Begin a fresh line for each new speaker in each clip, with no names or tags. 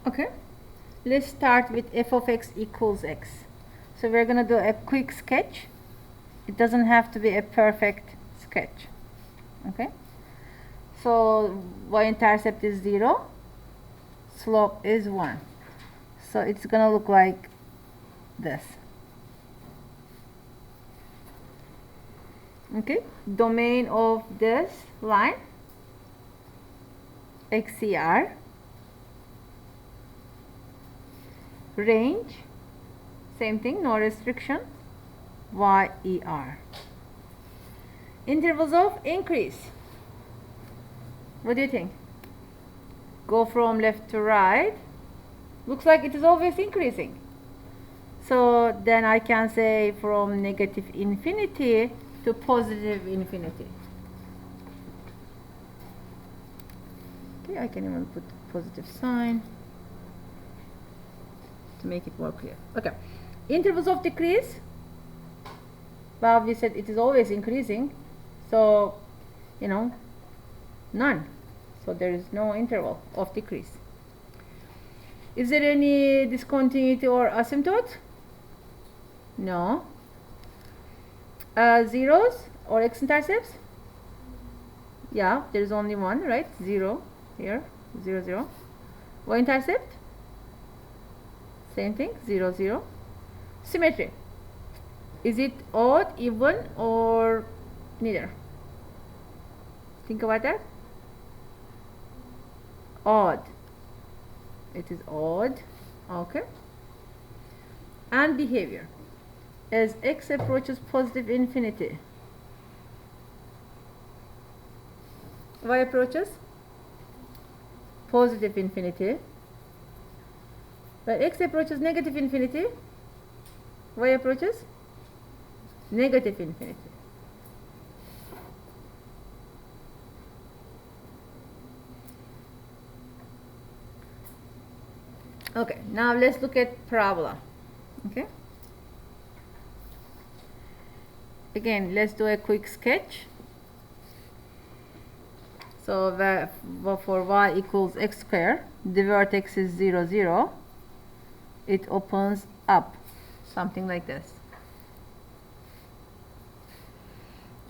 Okay, let's start with f of x equals x. So we're gonna do a quick sketch. It doesn't have to be a perfect sketch. Okay, so y-intercept is 0, slope is 1. So it's gonna look like this. Okay, domain of this line XCR, range, same thing, no restriction, YER. Intervals of increase. What do you think? Go from left to right. Looks like it is always increasing. So then I can say from negative infinity to positive infinity. Okay, I can even put positive sign to make it more clear. Okay, intervals of decrease. Well, we said it is always increasing, so you know, none. So there is no interval of decrease. Is there any discontinuity or asymptote? No. Zeros or x-intercepts? Yeah, there is only one, right? 0 here, 0, 0. Y-intercept? Same thing, 0, 0. Symmetry. Is it odd, even, or neither? Think about that. Odd. It is odd. Okay. And behavior. As x approaches positive infinity, y approaches positive infinity. When x approaches negative infinity, y approaches negative infinity. Okay, now let's look at parabola. Okay. Again, let's do a quick sketch. So for y equals x squared, the vertex is 0, 0. It opens up, something like this.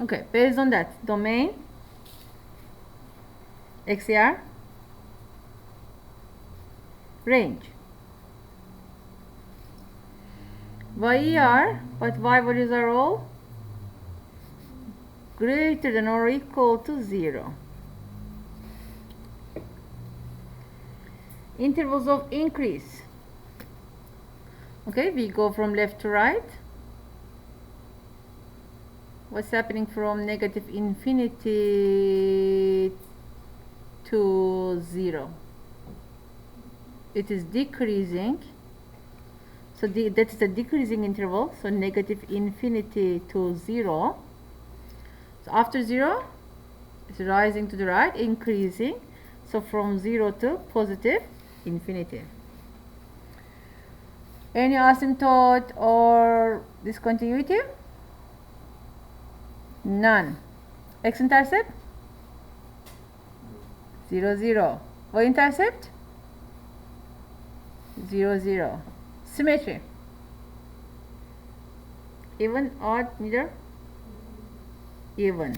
Okay, based on that, domain XCR, range YER, but y values are all greater than or equal to 0. Intervals of increase. Okay, we go from left to right. What's happening from negative infinity to 0? It is decreasing. So that is a decreasing interval. So negative infinity to 0. So after 0, it's rising to the right, increasing. So from 0 to positive infinity. Any asymptote or discontinuity? None. X-intercept? 0, 0. Y-intercept? 0, 0. Symmetry? Even, odd, neither? Even.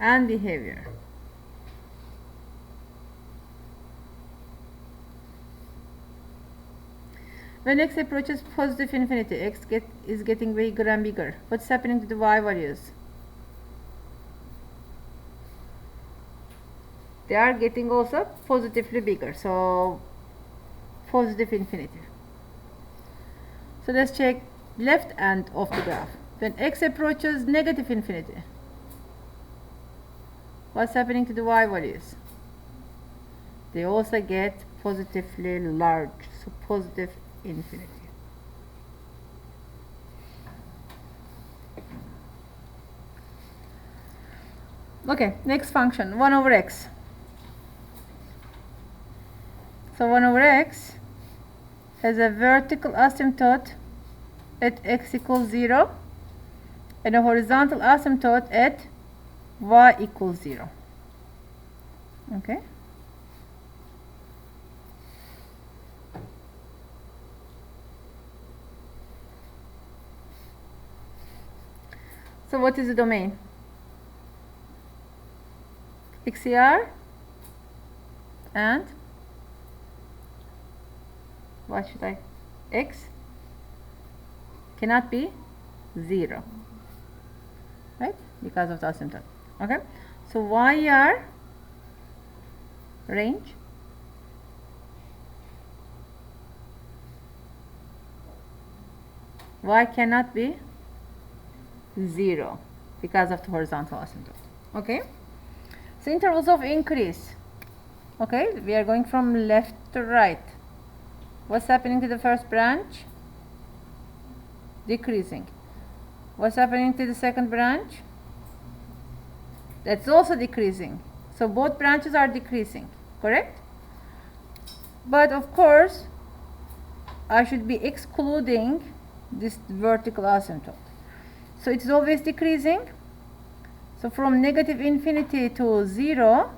And behavior. When x approaches positive infinity, x is getting bigger and bigger. What's happening to the y values? They are getting also positively bigger. So positive infinity. So let's check left end of the graph. When x approaches negative infinity, what's happening to the y values? They also get positively large. So positive infinity. Okay, next function, 1 over x. So 1 over x has a vertical asymptote at x equals 0 and a horizontal asymptote at y equals 0. Okay. So what is the domain? XCR and what should I? X cannot be 0, right? Because of the asymptote. Okay, so YR range Y cannot be 0 because of the horizontal asymptote. Okay, so intervals of increase. Okay, we are going from left to right. What's happening to the first branch? Decreasing. What's happening to the second branch? That's also decreasing. So both branches are decreasing, correct? But of course, I should be excluding this vertical asymptote. So it's always decreasing. So from negative infinity to 0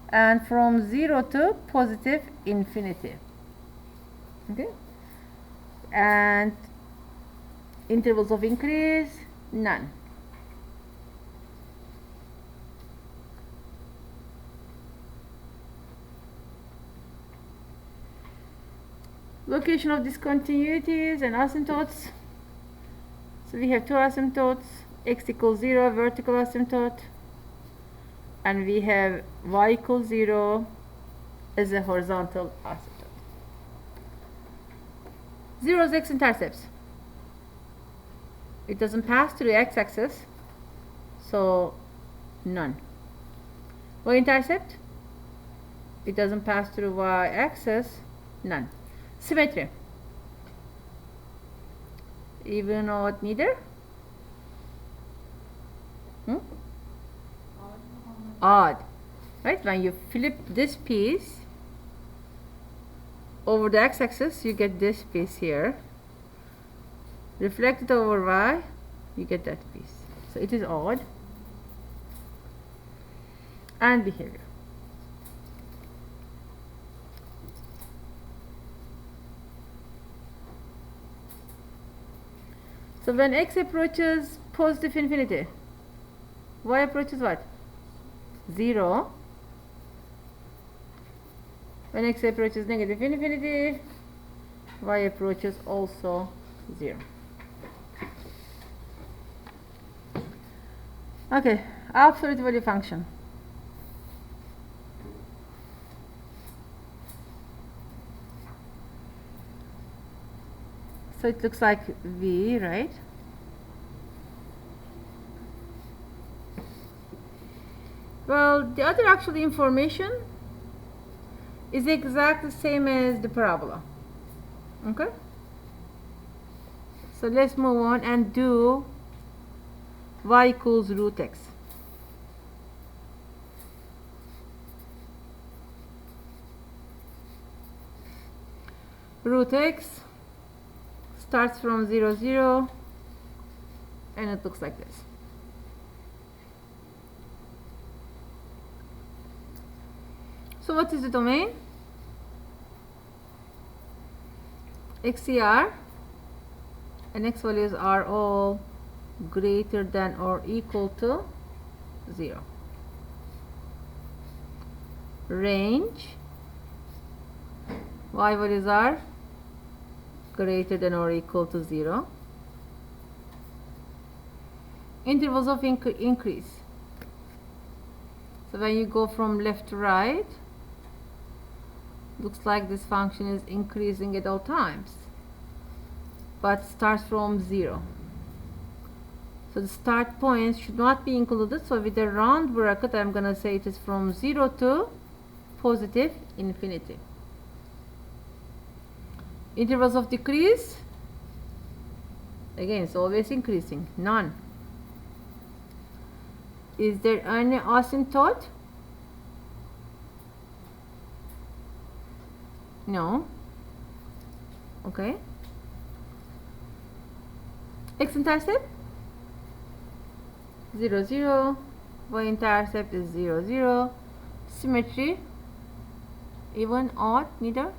and from 0 to positive infinity. Okay? And intervals of increase, none. Location of discontinuities and asymptotes. So we have two asymptotes, x equals 0, vertical asymptote, and we have y equals 0 as a horizontal asymptote. 0 is x-intercepts. It doesn't pass through the x-axis, so none. Y-intercept, it doesn't pass through y-axis, none. Symmetry, even or neither? Odd, right? When you flip this piece over the x-axis, you get this piece here. Reflected over y, you get that piece. So it is odd. And behavior. So when x approaches positive infinity, y approaches what? 0. When x approaches negative infinity, y approaches also 0. Okay, absolute value function. So it looks like V, right? Well, the other actually information is exactly the same as the parabola. Okay? So let's move on and do y equals root x. Root x starts from 0, 0, and it looks like this. So what is the domain? XCR and x values are all greater than or equal to 0. Range, y values are greater than or equal to 0. Intervals of increase. So when you go from left to right, looks like this function is increasing at all times, but starts from 0. So the start points should not be included. So with a round bracket, I'm going to say it is from 0 to positive infinity. Intervals of decrease, again, it's always increasing, none. Is there any asymptote? No. Okay. X-intercept 0, 0. Y-intercept is 0, 0. Symmetry, even, odd, neither.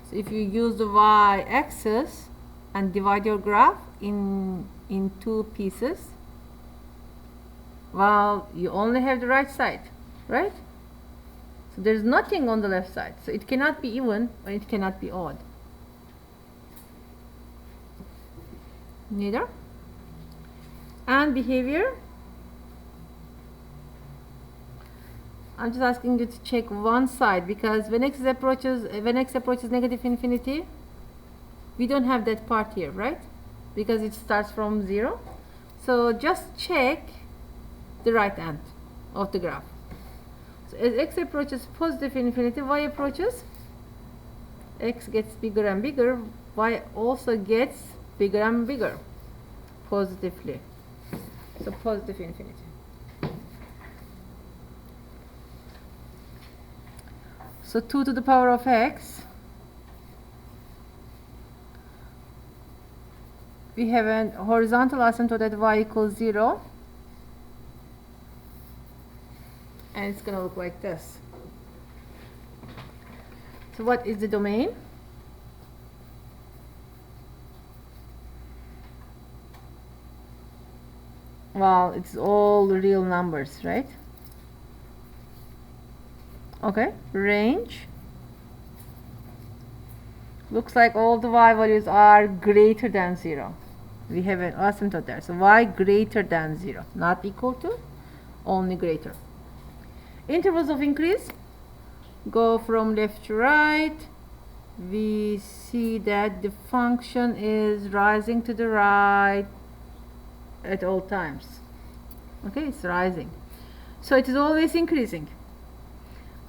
So if you use the y-axis, and divide your graph in two pieces, well, you only have the right side, right? So there's nothing on the left side, so it cannot be even or it cannot be odd. Neither. And behavior, I'm just asking you to check one side, because when x approaches negative infinity, we don't have that part here, right? Because it starts from 0. So just check the right end of the graph. So as x approaches positive infinity, y approaches, x gets bigger and bigger, y also gets bigger and bigger positively. So positive infinity. So 2 to the power of x, we have a horizontal asymptote at y equals 0, and it's going to look like this. So what is the domain? Well, it's all real numbers, right? Okay, range. Looks like all the y values are greater than 0. We have an asymptote there. So y greater than 0, not equal to, only greater. Intervals of increase, go from left to right. We see that the function is rising to the right at all times. Okay, it's rising. So it is always increasing.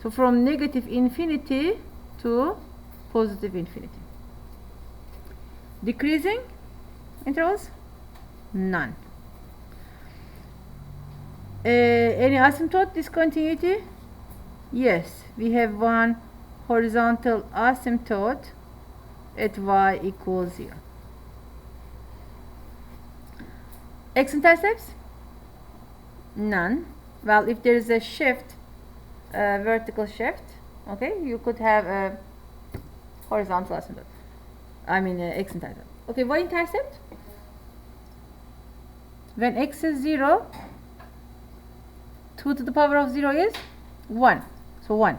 So from negative infinity to positive infinity. Decreasing intervals? None. Any asymptote discontinuity? Yes, we have one horizontal asymptote at y equals 0. X-intercepts? None. Well, if there is a shift, vertical shift, okay, you could have a horizontal asymptote. I mean x-intercept. Okay, y-intercept? When x is 0, 2 to the power of 0 is 1. So 1.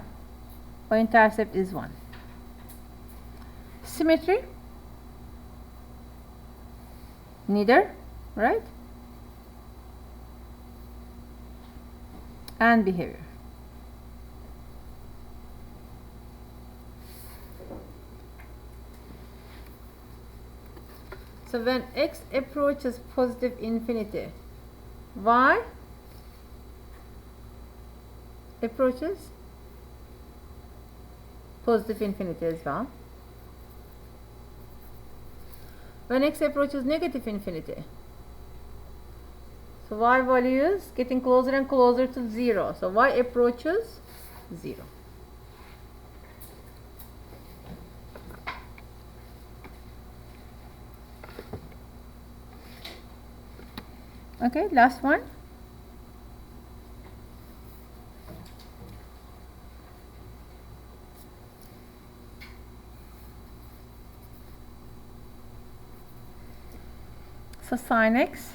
Y-intercept is 1. Symmetry? Neither, right? And behavior. So when x approaches positive infinity, y approaches positive infinity as well. When x approaches negative infinity, so y value is getting closer and closer to 0. So y approaches 0. Okay, last one. So sin x.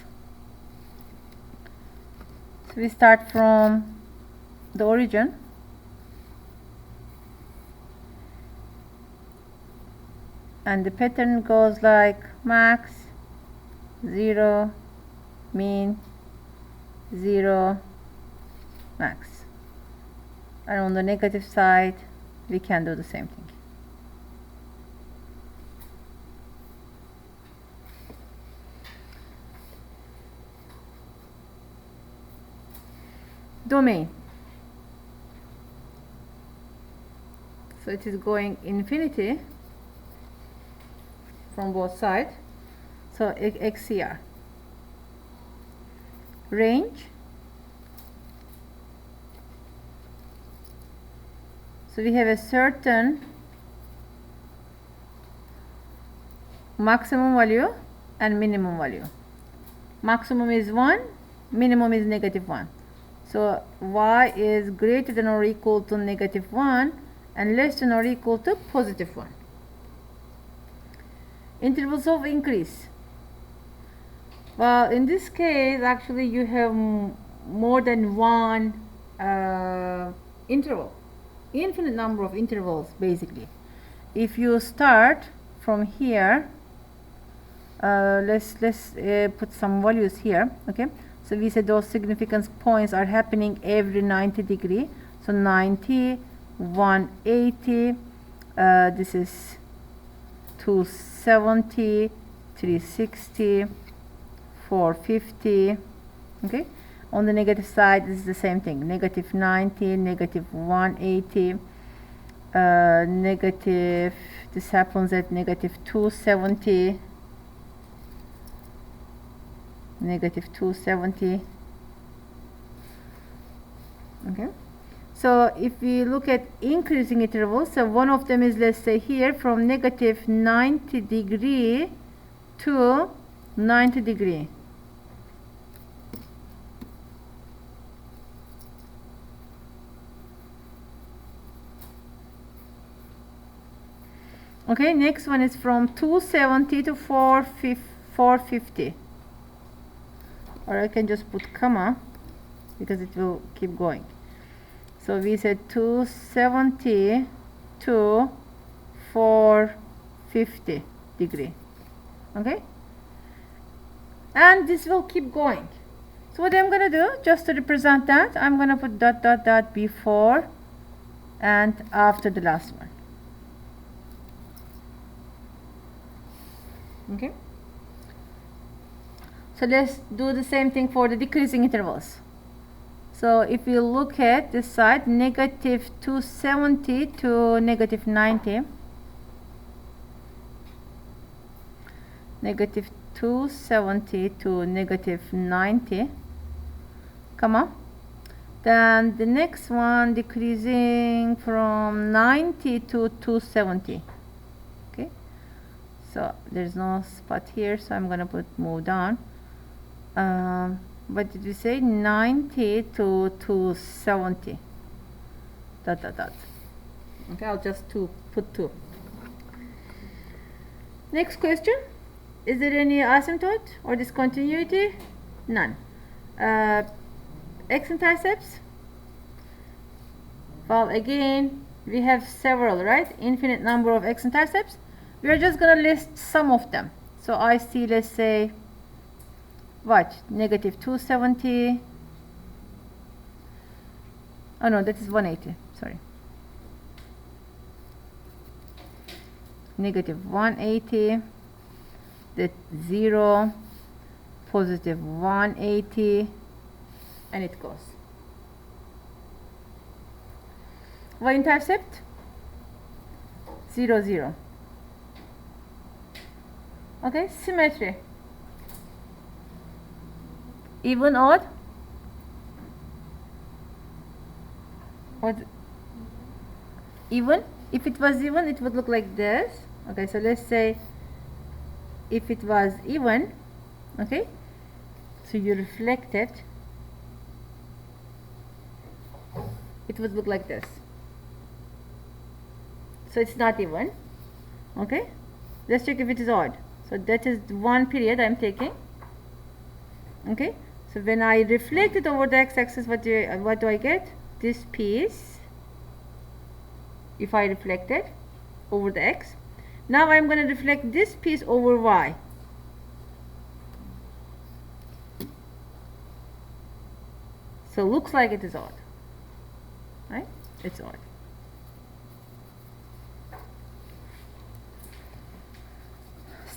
So we start from the origin. And the pattern goes like max, 0, mean, 0, max. And on the negative side, we can do the same thing. Domain. So it is going infinity from both sides. So XCR. Range. So we have a certain maximum value and minimum value. Maximum is 1, minimum is -1. So y is greater than or equal to -1 and less than or equal to +1. intervals of increase. Well, in this case, actually, you have more than one interval, infinite number of intervals, basically. If you start from here, let's put some values here. Okay, so we said those significance points are happening every 90 degree. So 90, 180, this is 270, 360, 450. Okay, on the negative side, this is the same thing, negative 90, negative 180, negative, this happens at negative 270, negative 270. Okay, so if we look at increasing intervals, so one of them is, let's say here, from negative 90 degree to 90 degree. Okay, next one is from 270 to 450. Or I can just put comma because it will keep going. So we said 270 to 450 degree. Okay, and this will keep going. So what I'm gonna do, just to represent that, I'm gonna put dot dot dot before and after the last one. Okay, so let's do the same thing for the decreasing intervals. So if you look at this side, negative 270 to negative 90, negative 270 to negative 90, comma, then the next one decreasing from 90 to 270. Okay, so there's no spot here, so I'm gonna put move down. What did we say? 90 to 270. Dot dot dot. Okay, I'll just put 2. Next question. Is there any asymptote or discontinuity? None. X-intercepts? Well, again, we have several, right? Infinite number of x-intercepts. We are just gonna list some of them. So I see, let's say, what? Negative 270. Oh no, that is 180. Sorry. Negative 180. That 0. Positive 180. And it goes. Y-intercept? 0, 0. Okay, symmetry. Even, odd? What? Even? If it was even, it would look like this. Okay, so let's say if it was even, okay, so you reflect it, it would look like this. So it's not even. Okay, let's check if it is odd. So that is one period I'm taking. Okay, so when I reflect it over the x-axis, what do I get? This piece, if I reflect it over the x. Now I'm going to reflect this piece over y. So looks like it is odd, right? It's odd.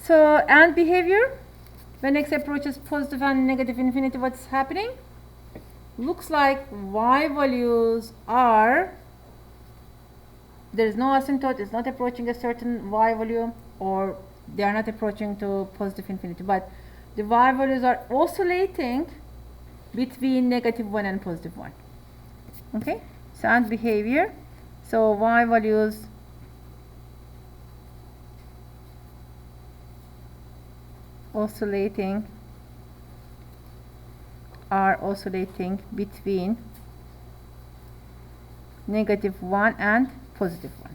So, and behavior, when x approaches positive and negative infinity, what's happening? Looks like y values are, there is no asymptote, it's not approaching a certain y value, or they are not approaching to positive infinity, but the y values are oscillating between negative 1 and positive 1. Okay, so and behavior, so y values oscillating between negative 1 and positive 1.